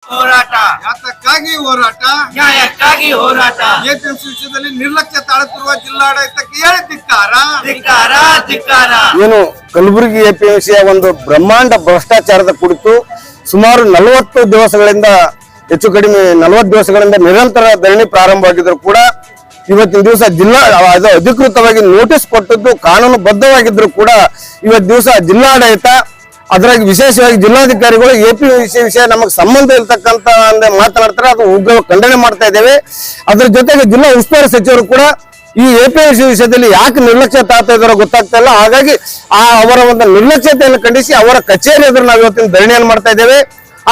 ಹೋರಾಟ ಯಾತಕ್ಕಾಗಿ ಹೋರಾಟ, ನ್ಯಾಯಕ್ಕಾಗಿ ಹೋರಾಟ. ಎಪಿಎಂಸಿ ವಿಷಯದಲ್ಲಿ ನಿರ್ಲಕ್ಷ್ಯ ತಾಳುತ್ತಿರುವ ಜಿಲ್ಲಾಡಳಿತಕ್ಕೆ ಹೇಳಿ ಧಿಕ್ಕಾರ. ಧಿಕ್ಕಾರ ಧಿಕ್ಕಾರ. ಏನು ಕಲಬುರಗಿ ಎಪಿಎಂಸಿಯ ಒಂದು ಬ್ರಹ್ಮಾಂಡ ಭ್ರಷ್ಟಾಚಾರದ ಕುರಿತು ಸುಮಾರು 40 ದಿವಸಗಳಿಂದ ಹೆಚ್ಚು ಕಡಿಮೆ 40 ದಿವಸಗಳಿಂದ ನಿರಂತರ ಧರಣಿ ಪ್ರಾರಂಭವಾಗಿದ್ರು ಕೂಡ ಇವತ್ತಿನ ದಿವಸ ಜಿಲ್ಲಾ ಅಧಿಕೃತವಾಗಿ ನೋಟಿಸ್ ಕೊಟ್ಟದ್ದು ಕಾನೂನುಬದ್ಧವಾಗಿದ್ರು ಕೂಡ ಇವತ್ತು ದಿವಸ ಜಿಲ್ಲಾಡಳಿತ ಅದ್ರಾಗ ವಿಶೇಷವಾಗಿ ಜಿಲ್ಲಾಧಿಕಾರಿಗಳು ಎಪಿಎಂಸಿ ವಿಷಯ ನಮಗೆ ಸಂಬಂಧ ಇರ್ತಕ್ಕಂತ ಮಾತನಾಡ್ತಾರೆ. ಅದು ಉಗ್ರ ಖಂಡನೆ ಮಾಡ್ತಾ ಇದ್ದೇವೆ. ಅದ್ರ ಜೊತೆಗೆ ಜಿಲ್ಲಾ ಉಸ್ತುವಾರಿ ಸಚಿವರು ಕೂಡ ಈ ಎಪಿಎಂಸಿ ವಿಷಯದಲ್ಲಿ ಯಾಕೆ ನಿರ್ಲಕ್ಷ್ಯ ತಾಳ್ತಾ ಇದಾರೋ ಗೊತ್ತಾಗ್ತಾ ಇಲ್ಲ. ಹಾಗಾಗಿ ಅವರ ಒಂದು ನಿರ್ಲಕ್ಷ್ಯತೆಯನ್ನು ಖಂಡಿಸಿ ಅವರ ಕಚೇರಿ ಎದುರು ನಾವು ಇವತ್ತಿನ ಧರಣಿಯನ್ನು ಮಾಡ್ತಾ ಇದ್ದೇವೆ.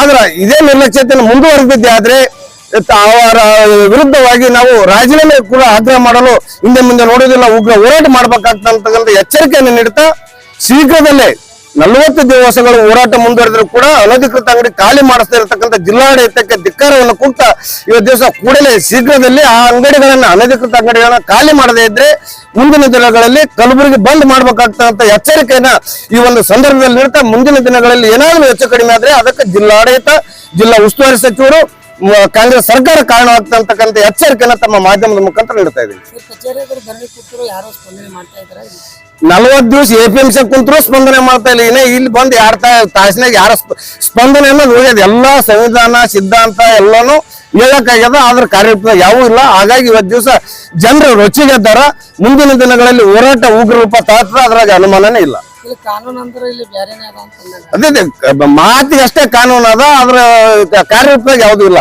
ಆದ್ರೆ ಇದೇ ನಿರ್ಲಕ್ಷ್ಯತೆಯನ್ನು ಮುಂದುವರೆದಿದ್ದೆ ಆದ್ರೆ ಅವರ ವಿರುದ್ಧವಾಗಿ ನಾವು ರಾಜೀನಾಮೆ ಕೂಡ ಆಗ್ರಹ ಮಾಡಲು ಹಿಂದೆ ಮುಂದೆ ನೋಡೋದಿಲ್ಲ, ಉಗ್ರ ಹೋರಾಟ ಮಾಡ್ಬೇಕಾಗ್ತಕ್ಕಂಥ ಎಚ್ಚರಿಕೆಯನ್ನು ನೀಡುತ್ತಾ ಶೀಘ್ರದಲ್ಲೇ 40 ದಿವಸಗಳು ಹೋರಾಟ ಮುಂದುವರೆದ್ರು ಕೂಡ ಅನಧಿಕೃತ ಅಂಗಡಿ ಖಾಲಿ ಮಾಡಿಸ್ತಾ ಇರತಕ್ಕಂಥ ಜಿಲ್ಲಾಡಳಿತಕ್ಕೆ ಧಿಕ್ಕಾರವನ್ನು ಕೊಡ್ತಾ ಇವತ್ತು ದಿವಸ ಕೂಡಲೇ ಶೀಘ್ರದಲ್ಲಿ ಆ ಅಂಗಡಿಗಳನ್ನ ಅನಧಿಕೃತ ಅಂಗಡಿಗಳನ್ನ ಖಾಲಿ ಮಾಡದೇ ಇದ್ರೆ ಮುಂದಿನ ದಿನಗಳಲ್ಲಿ ಕಲಬುರಗಿ ಬಂದ್ ಮಾಡ್ಬೇಕಾಗ್ತಕ್ಕಂಥ ಎಚ್ಚರಿಕೆಯನ್ನ ಈ ಒಂದು ಸಂದರ್ಭದಲ್ಲಿ ನೀಡ್ತಾ ಮುಂದಿನ ದಿನಗಳಲ್ಲಿ ಏನಾದರೂ ಹೆಚ್ಚು ಕಡಿಮೆ ಆದ್ರೆ ಅದಕ್ಕೆ ಜಿಲ್ಲಾಡಳಿತ, ಜಿಲ್ಲಾ ಉಸ್ತುವಾರಿ ಸಚಿವರು, ಕಾಂಗ್ರೆಸ್ ಸರ್ಕಾರ ಕಾರಣವಾಗ್ತಕ್ಕಂಥ ಎಚ್ಚರಿಕೆಯನ್ನ ತಮ್ಮ ಮಾಧ್ಯಮದ ಮುಖಾಂತರ ನೀಡ್ತಾ ಇದ್ದೀವಿ. 40 ದಿವಸ ಎಪಿಎಂಸಿ ಕುಂತರೂ ಸ್ಪಂದನೆ ಮಾಡ್ತಾ ಇಲ್ಲ. ಇನ್ನ ಇಲ್ಲಿ ಬಂದು 2 ತಾಸಿನಾಗ ಯಾರ ಸ್ಪಂದನೆ ಅನ್ನೋದು ಹೋಗ್ಯದ. ಎಲ್ಲಾ ಸಂವಿಧಾನ ಸಿದ್ಧಾಂತ ಎಲ್ಲಾನು ಹೇಳಕ್ಕಾಗ್ಯದ, ಆದ್ರ ಕಾರ್ಯರೂಪ ಯಾವೂ ಇಲ್ಲ. ಹಾಗಾಗಿ ಇವತ್ತು ದಿವಸ ಜನರು ರೊಚ್ಚಿಗೆದ್ದಾರ. ಮುಂದಿನ ದಿನಗಳಲ್ಲಿ ಹೋರಾಟ ಉಗ್ರ ರೂಪ ತಾಳ್ತದ, ಅದ್ರಾಗ ಅನುಮಾನನೇ ಇಲ್ಲ. ಅದೇ ಮಾತಿಗೆ ಅಷ್ಟೇ ಕಾನೂನು ಅದ, ಅದ್ರ ಕಾರ್ಯರೂಪದಾಗ ಯಾವ್ದು ಇಲ್ಲ.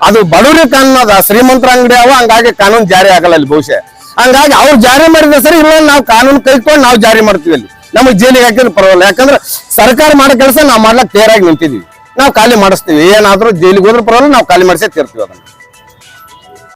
ಅದು ಬಡವರಿಗೆ ಕಾನೂನು ಅದ, ಶ್ರೀಮಂತರ ಅಂಗಡಿ ಅವ, ಹಂಗಾಗಿ ಕಾನೂನು ಜಾರಿ ಆಗಲ್ಲ ಅಲ್ಲಿ ಬಹುಶಃ. ಹಂಗಾಗಿ ಅವ್ರು ಜಾರಿ ಮಾಡಿದ್ರೆ ಸರಿ, ಇಲ್ಲ ನಾವು ಕಾನೂನು ಕೈಕೊಂಡು ನಾವು ಜಾರಿ ಮಾಡ್ತೀವಿ. ಅಲ್ಲಿ ನಮಗೆ ಜೈಲಿಗೆ ಹಾಕಿದ್ರೆ ಪರವಾಗಿಲ್ಲ, ಯಾಕಂದ್ರೆ ಸರ್ಕಾರ ಮಾಡೋ ಕೆಲಸ ನಾವು ಮಾಡ್ಲಕ್ ತಯಾರಾಗಿ ನಿಂತಿದೀವಿ. ನಾವು ಖಾಲಿ ಮಾಡಿಸ್ತೀವಿ, ಏನಾದ್ರೂ ಜೈಲಿಗೆ ಹೋದ್ರೆ ಪರವಾಗಿಲ್ಲ, ನಾವು ಖಾಲಿ ಮಾಡಿಸೇ ತೀರ್ತೀವಿ ಅದನ್ನ.